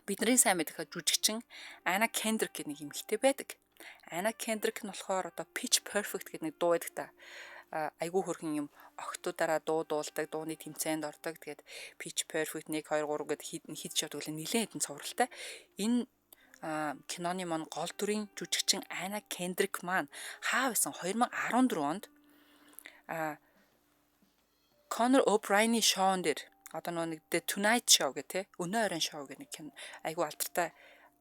бидний сайн мэдэх жүжигчин Anna Kendrick гэх нэг эмэгтэй байдаг. Anna Kendrick нь болохоор одоо Pitch Perfect гэдэг нэг дуу байдаг та. Айгүй хөрхэн юм охтуудаараа дуу дуулдаг, дууны тэмцээнд ордог. Тэгээд Pitch Perfect 1 2 3 гэд хид чадвал нэлээд хэдэн цовралтай. Энэ киноны маань гол дүрийн жүжигчин Anna Kendrick маань хаа байсан 2014 онд Conor O'Brien-ийн шоун дээр одоо нэг The Tonight Show гэх те өнөө оройн шоу гэх нэг айгүй алдартай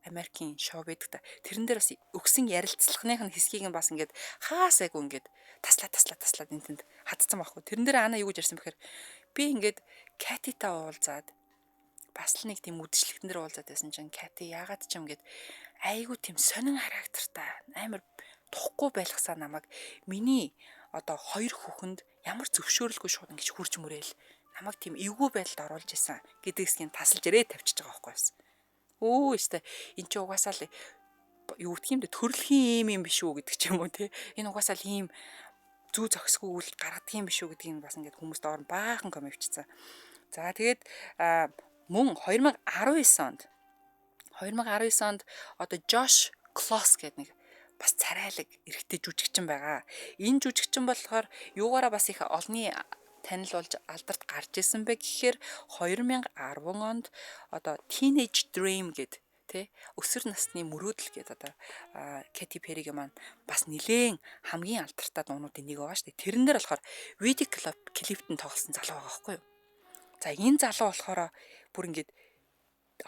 Америкийн шоу байдаг та. Тэрэн дээр бас өгсөн ярилцлагын хэсгийг нь бас ингээд хаасайг ингээд таслаад энтэнд хатцсан байхгүй. Тэрэн дээр Ана юу гэж ярьсан бэхээр би ингээд Катитай уулзаад бас л нэг тийм үдшилтэн дээр уулзаад байсан чинь Кати яагаад ч юм гээд айгүй тийм сонин характертай амар тухгүй байлгасаа намайг миний одоо хоёр хүүхэнд ямар зөвшөөрөлгүй шууд ингэж хурж мөрээл намайг тийм эвгүй байдалд оруулж исэн гэдгийгсгийн тасалж ирээд тавьчихж байгаа байхгүй юу. Өө өстэй эн чи угаасаа л юу гэх юм бэ төрөлхийн юм биш үү гэдэг ч юм уу те энэ угаасаа л ийм зүү зохисгүй үйл гаргадаг юм биш үү гэдгийг бас ингээд хүмүүст орн баахан комментчсан. За тэгээд мөн 2019 онд одоо Josh Closs гэдэг нэг бас царайлаг эрэгтэй жүжигчин байгаа. Энэ жүжигчин болохоор юугаараа бас их олны танил болж алдарт гарч исэн бэ гэхээр 2010 онд одоо Teenage Dream гэд тэ өсвөр насны мөрөөдөл гэд одоо Кэти Перригийн маань бас нэлээд хамгийн алдартай дуунуудын нэг байгаа шүү дээ. Тэрэн дээр болохоор видео клипт нь тоглосон залуу байгаа байхгүй юу. За энэ залуу болохоор бүр ингээд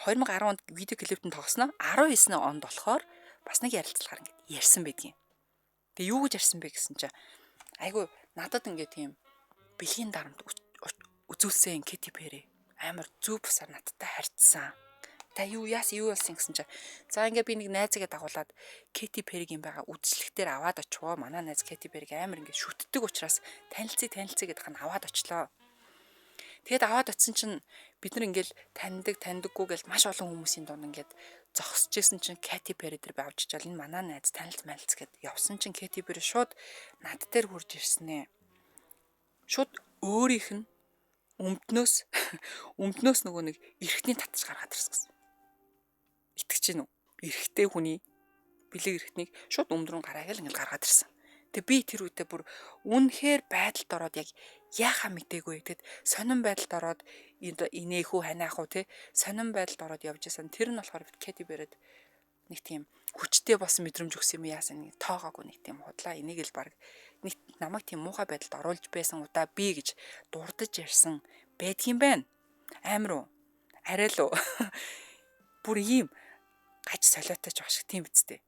2010 онд видео клипт нь тоглосноо 19 онд болохоор бас нэг ярилцлагаар ингээд ярьсан байдгийн. Тэгээ юу гэж ярьсан бэ гэсэн чинь айгу надад ингээд тийм бэлгийн дарамт үзүүлсэн Кэти Перри амар зүв бусаар надтай харьцсан. Та юу болсон гэсэн чинь за ингээ би нэг найзыгаа дагуулад Кэти Перригийн байгаа үдшилтээр аваад очивоо. Манай найз Кэти Перриг амар ингээ шүтдэг учраас танилцъя гэдэг нь аваад очлоо. Тэгэд аваад очисон чинь бид нар ингээл таньдаггүй гэл маш олон хүмүүсийн дунд ингээд зогсож исэн чинь Кэти Перри дээр би авч ичээл энэ манай найз танилц гэд явсан чинь Кэти Перри шууд над дээр хурж ирсэн ээ. Шууд өөрийнх нь өмднөөс нөгөө нэг эрхтний татж гаргаад ирсэн гэсэн. Итгэж гин үү? Эрхтэй хүний бэлэг эрэхтнийг шууд өмдрөн гараагаал ингээл гаргаад ирсэн. Тэгээ би тэр үедээ бүр үнэхээр байдалд ороод яг яахаа мтээгүй. Тэгэд сонирн байдалд ороод инээх үү ханиах уу те сонирн байдалд ороод явж байсан. Тэр нь болохоор Кэти Перрид нэг тийм хүчтэй болсон мэдрэмж өгсөн юм яасан нэг тоогоогүй нэг тийм худлаа энийг л баг нэг намайг тийм муухай байдалд оруулж байсан удаа би гэж дурдж ярьсан байдгийн байна. Амар уу? Арай л уу? Бүр ийм гаж солиотой ч баг шиг тийм биз дээ.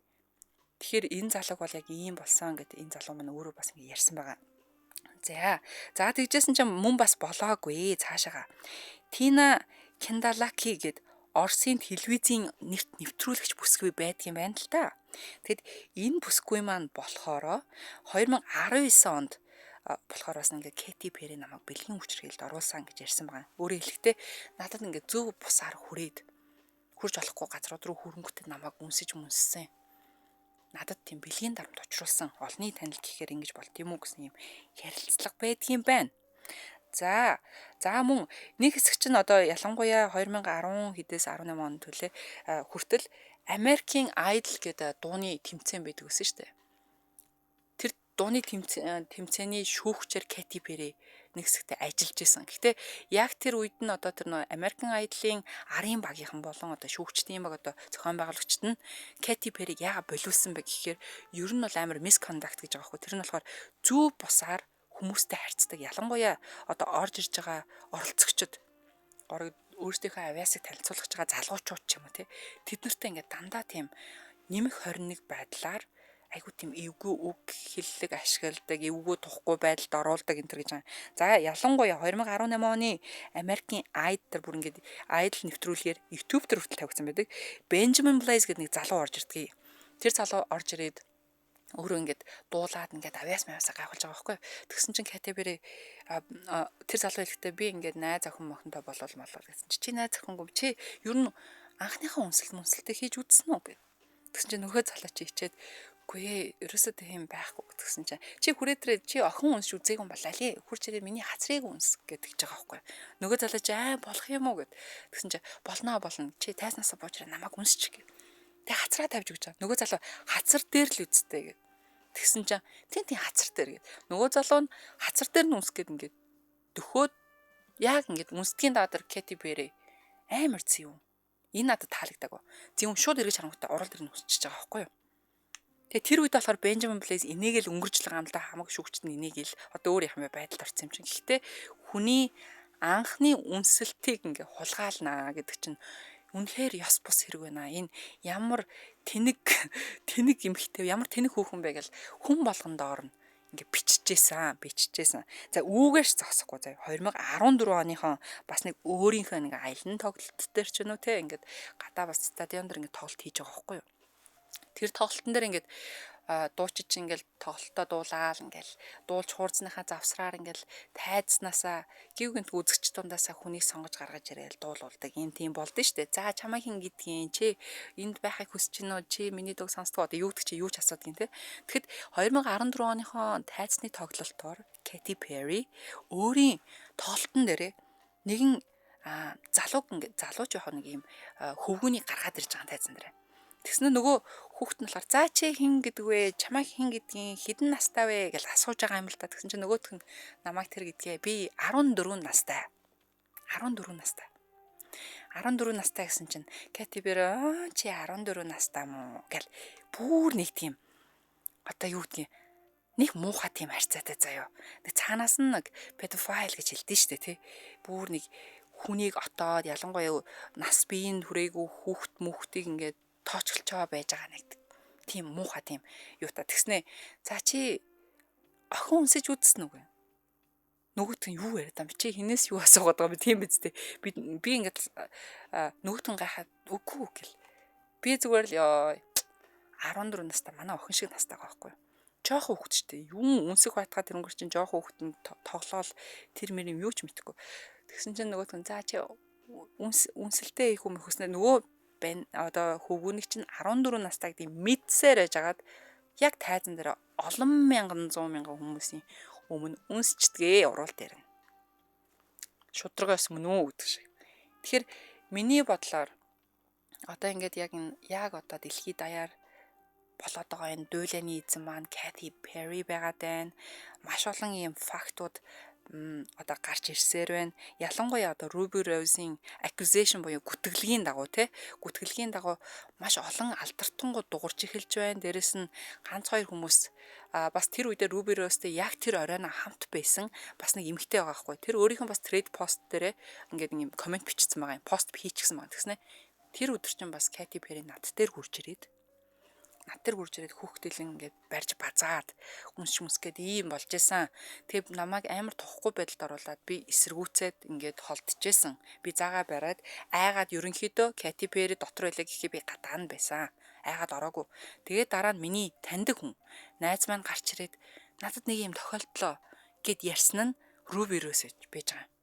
Тэгэхээр энэ залууг бол яг ийм болсон гэдэг энэ залуу маань өөрөө бас ингэ ярьсан байгаа. За тэгжсэн чинь мөн бас болоогүй цаашаага. Тина Кендалаки гэд Оросын телевизийн нэрт нэвтрүүлэгч бүсгүй байдгийн байна л та. Тэгэд энэ бүсгүй маань болохоро 2019 онд болохоор бас ингээ Кэти Перри намайг бэлгийн хүчирхийлэлд оруулсан гэж ярьсан байгаа. Өөрөөр хэлэхдээ надад ингээ зөв бусаар хүрээд хурж олохгүй газрууд руу хөрөнгөтэй намайг үнсэж мүнссэн. Надад тийм бэлгийн дарамт учруулсан олонний танил гэхээр ингэж болт юм уу гэсэн юм ярилцлага байдгийн байна. За мөн нэг хэсэг чинь одоо ялангуяа 2010 хэдээс 18 он төлөө хүртэл American Idol гэдэг дууны тэмцээн байдаг гэсэн шүү дээ. Тэр дууны тэмцээний шүүгчээр Кэти Перри нэг хэсэгтээ ажиллаж исэн. Гэхдээ яг тэр үед нь одоо тэр нөө American Idol-ийн арын багийнхан болон одоо шүүгчдийн баг одоо зохион байгуулагчид нь Кэти Перриг яага болиулсан бэ гэхээр ер нь бол амар misconduct гэж байгаа хгүй. Тэр нь болохоор зөв бусаар хүмүүстэй харьцдаг. Ялангуяа одоо орж ирж байгаа оролцогчид өөрсдийнхөө авиасыг танилцуулж байгаа залуучууд ч юм уу те. Тэд нартай ингээд дандаа тийм нэмэх 21 байдлаар айгуу тийм эвгүй үг хэллэг ашигладаг, эвгүй тухгүй байдалд оруулдаг энэ төр гэж байгаа. За ялангуяа 2018 оны American Idol бүр ингээд Idol нэвтрүүлгээр YouTube дээр хүртэл тавигдсан байдаг. Benjamin Blaze гэдэг нэг залуу орж ирдэг. Тэр залуу орж ирээд өөрөө ингээд дуулаад ингээд авиас маясаа гайхуулж байгаа байхгүй. Тэгсэн чинь Кэти Перри тэр залуу хэлэхдээ би ингээд найз охин мохонтой болол гэсэн чи найз охингүй чи ер нь анхныхаа үнсэлтээ хийж үзсэн үү гэв. Тэгсэн чинь нөхөө залуу чи хичээд үгүй ерөөсөө тийм байхгүй гэсэн чинь чи хүрээтрээ чи охин үнсч үзээгүй юм болоо лээ. Хурж ирээ миний хацрыг үнс гэдэг гэж байгаа байхгүй. Нөгөө залуу чи болох юм уу гэд. Тэгсэн чинь болно. Чи тайснасаа буужраа намайг үнсч гэв. Тэг хацраа тавьж өгч байгаа. Нөгөө залуу хацар дээр л үсттэй гэв. Тэгсэн чинь тийм хацар дээр гэв. Нөгөө залуу нь хацар дээр нь үнсгээд ингээд дөхөөд яг ингээд үнсдгийн даадар Кэти Перри амар зэв. Энэ надад таалагдаагүй. Зэв шууд эргэж харангуйтай орол дээр нь үсчихэж байгаа байхгүй юу? Тэгээ тэр үед болохоор Benjamin Blaze энийг л өнгөрчлөг амлаа хамаг шүүгчд нь энийг л одоо өөр юм байдалд орсон юм чинь. Гэхдээ хүний анхны үнсэлтийг ингээ хулгаалнаа гэдэг чинь үнэхээр ёс бус хэрэг байна. Энэ ямар тэнэг эмхтэй ямар тэнэг хүүхэн бэ гэл хүн болгонд орно. Ингээ биччихсэн. За үүгээрч зогсохгүй заа. 2014 оныхон бас нэг өөрийнхөө нэг аялын тоглолт дээр ч нү те ингээд гадаа бас стадион дээр ингээд тоглолт хийж байгаа байхгүй юу? Тэр тоглолтын дээр ингээд дуучид чинь ингээл тоглолтоо дуулаад ингээл дуулж хуурцныхаа завсраар ингээл тайзнасаа гівгэнт үзэгч дундаасаа хүнийг сонгож гаргаж ирээл дуулуулдаг юм тийм болдсон шүү дээ. За чамаа хин гэдгийг чи энд байхыг хүсэж гинөө чи миний дөг сонсдог одоо юу гэдэг чи юу ч асуудгийн те. Тэгэхэд 2014 оныхон тайзны тоглолтоор Кэти Перри өөрийн тоглолтын дээрээ нэгэн залууч яг нэг юм хөвгүүнийг гаргаад ирж байгаа тайзан дээр. Тэгснэ нөгөө хүүхэд нь болохоор за чи хин гэдэг вэ? Чамайг хин гэдгийг хэдэн настай вэ гэж асууж байгаа юм л та. Тэгсэн чинь нөгөөх нь намайг тэр гэдгээ би 14 настай. 14 настай гэсэн чинь Кэти Перри чи 14 настай мó гэл бүр нэг тийм одоо юу гэдгийг нэг муухай тийм харьцаатай заяа. Тэг цаанаас нь нэг педофайл гэж хэлдэж штэ тий. Бүр нэг хүнийг отоод ялангуяа нас биеийн хүрээгүй хүүхд мөхтийг ингээд тоочглож байгаа байж байгаа нэг тийм муухай тийм юу та тэгснэ. За чи охин үнсэж үзсэн үгүй? Нөгөөт нь юу яриад байгаа юм чи хинээс юу асуугаад байгаа юм тийм биз дээ. Би ингээд нөгөөт нь гайхаад үгүй гэл. Би зүгээр л 14 настай манай охин шиг настай байгаа байхгүй юу? Жоох хүүхэд ч дээ. Юм үнсэх байтгаа тэрнгэр чинь жоох хүүхэд нь тоглоол тэр мэр юм юу ч мэдэхгүй. Тэгсэн чинь нөгөөт нь за чи үнсэлтэй их юм хөснө нөгөө одоо хөвгүүнийг чинь 14 настай гэдэг мэдсээр байжгаад яг тайзан дээр олон мянган 100 мянган хүмүүсийн өмнө үнсчдгээ уруулт ярина. Шудрагаас мөн үү гэдэг шиг. Тэгэхээр миний бодлоор одоо ингээд яг одоо дэлхийд даяар болоод байгаа энэ дуйлааны эзэн маань Katy Perry байгаад байна. Маш олон ийм фактууд одоо гарч ирсээр байна. Ялангуяа одоо Ruby Rose-ийн accusation буюу гүтгэлгийн дагуу гүтгэлгийн дагуу маш олон алдартангууд дуурч эхэлж байна. Дээрэс нь ганц хоёр хүмүүс бас тэр үедээ Ruby Rose-тэй яг тэр оройно хамт байсан бас нэг эмэгтэй байгаа хгүй. Тэр өөрийнх нь бас trade post дээрээ ингээд юм комент бичсэн байгаа юм. Пост хийчихсэн байгаа гэснэ. Тэр өдөр чинь бас Katy Perry над дээр хурж ирээд хүүхдэлэн ингээд барьж базаад хүнс гээд ийм болж исэн. Тэг намайг амар тухгүй байдалд оруулаад би эсэргүүцээд ингээд холдчихсэн. Би заагаа бариад айгаад ерөнхийдөө Katy Perry дотор байлаа гэхээ би гадаа нь байсан. Айгаад ороогүй. Тэгээд дараа нь миний таньдаг хүн найз маань гарч ирээд надад нэг юм тохиолдлоо гэд ярьсан нь Ruby Rose байж байгаа.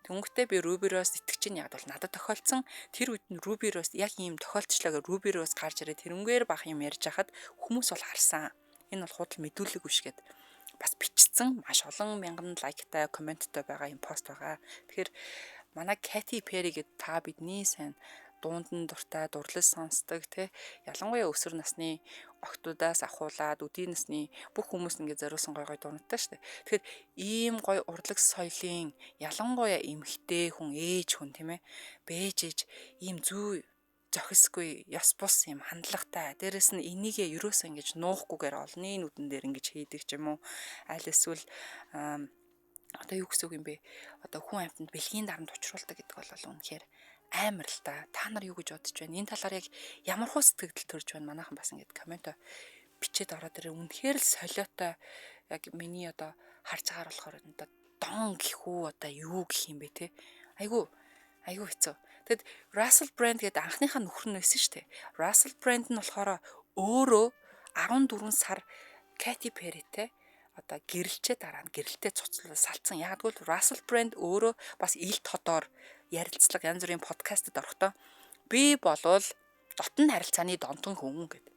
Тэнгүүтээ би Ruby Rose итгэж чинь яг бол надад тохиолдсон тэр үед нь Ruby Rose яг ийм тохиолдчлаа Ruby Rose гарч ирээд тэрнгээр бах юм ярьж хахад хүмүүс бол харсан. Энэ бол худал мэдүүлэг биш гэд бас бичсэн маш олон мянган лайктай комменттэй байгаа юм пост байгаа. Тэгэхээр манай Katy Perry гэд та бидний сайн дуундан дуртай дурлал сонсдог те ялангуяа өсвөр насны охтуудаас ахуулаад үдийн насны бүх хүмүүс ингээд зориулсан гой дуунадтай штэ. Тэгэхээр ийм гой урлаг соёлын ялангуяа эмэгтэй хүн ээж хүн тийм ээ бэж ийм зүй зохисгүй ёс бус юм хандлагатай. Дээрэс нь энийгээ ерөөсөө ингэж нуухгүйгээр олны нүдэн дээр ингэж хийдэг ч юм уу. Аль эсвэл одоо юу гэсэн үг юм бэ? Одоо хүн амьтанд бэлгийн дарамт учруулдаг гэдэг бол үнэхээр амар л та. Та нар юу гэж бодож байна? Энэ талаар яг ямар хөө сэтгэл төрж байна? Манайхан бас ингэж коммент бичээд ороод ирээ. Үнэхээр л солиотой яг миний одоо харж байгаа болохоор одоо дон гэхүү одоо юу гэх юм бэ те? Айгу хэцүү. Тэгэд Russell Brand гэдэг анхныхаа нөхөр нь байсан шүү дээ. Russell Brand нь болохоор өөрөө 14 сар Katy Perry-тэй одоо гэрэлчээ дараа нь гэрэлтэй цуцлал салцсан. Яг л Russell Brand өөрөө бас ил тодоор ярилцлага янз бүрийн подкастад орохдоо би болвол дотн харилцааны донтон хүн гэдэг.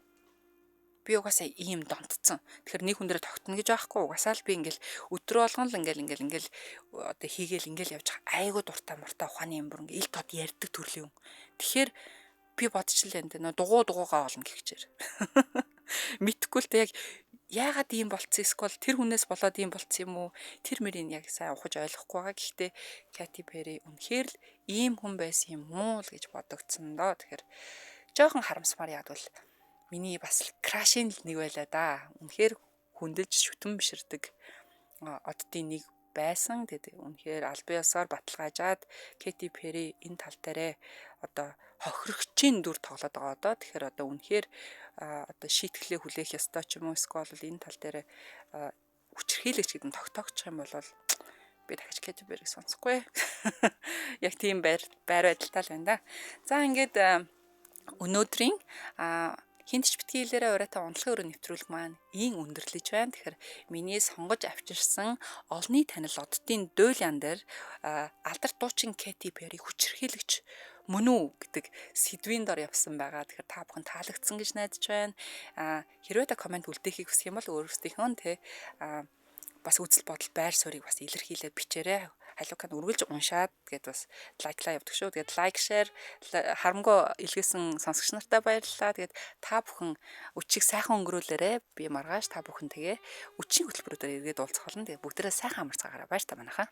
Би угаасаа ийм донтцсон. Тэгэхээр нэг хүн дээр тогтно гэж аахгүй. Угаасаа л би ингээл өдрө болгон л ингээл одоо хийгээл ингээл явж айгуу дуртай муртай ухааны юм бүр ингээл ил тод ярьдаг төрлийн хүн. Тэгэхээр би бодчихлаа энэ дугуугаа олно гэхчээр. Мэдхгүй л тэг яагаад ийм болцсон эсвэл тэр хүнээс болоод ийм болцсон юм уу? Тэр мөрийг яг сайн ухаж ойлгохгүй байгаа. Гэхдээ Katy Perry үнэхээр л ийм хүн байсан юм уу л гэж бодогдсон доо. Тэгэхээр жоохон харамсмаар яг бол миний бас крашин л нэг байлаа да. Үнэхээр хүндэлж шүтэн биширдэг оддын нэг байсан. Тэгээд үнэхээр аль биесээр баталгаажаад Katy Perry энэ тал дээрээ одоо хохирогчийн дүр тоглоод байгаа одоо. Тэгэхээр одоо үнэхээр одоо шийтгэлээ хүлээх ёстой ч юм уу эсвэл энэ тал дээрээ хүчрхийлэгч гэдэг нь тогтоогчих юм бол би дахиж Katy Perry-г сонсохгүй. Яг тийм байр байдалтай л байна да. За ингээд өнөөдрийн хинт ч битгий хэлээрээ урайтай унтлагын өрөө нэвтрүүлэг маань ийн өндөрлөж байна. Тэгэхээр миний сонгож авчирсан олны танил оддын дуйлан дээр алдарт дуучин Katy Perry хүчрхийлэгч мөн үү гэдэг сэдвийн дор явсан байгаа. Тэгэхээр та бүхэн таалагдсан гэж найдаж байна. Хэрвээ та комент үлдээхийг хүсэх юм бол өөрсдийнхөө те бас үзэл бодол байр суурийг бас илэрхийлээд бичээрэй. Халууканд үргэлж уншаад тэгээд бас лайклаа явдаг шүү. Тэгээд лайк, шеэр харамгүй илгээсэн сонсогч нартай баярлалаа. Тэгээд та бүхэн өчиг сайхан өнгөрүүлээрэй. Би маргааш та бүхэн тэгээ өчийн хөтөлбөрөөр иргэд уулзах болно. Тэгээд бүгдээрээ сайхан амарцгаагаараа баяр та манайхаа.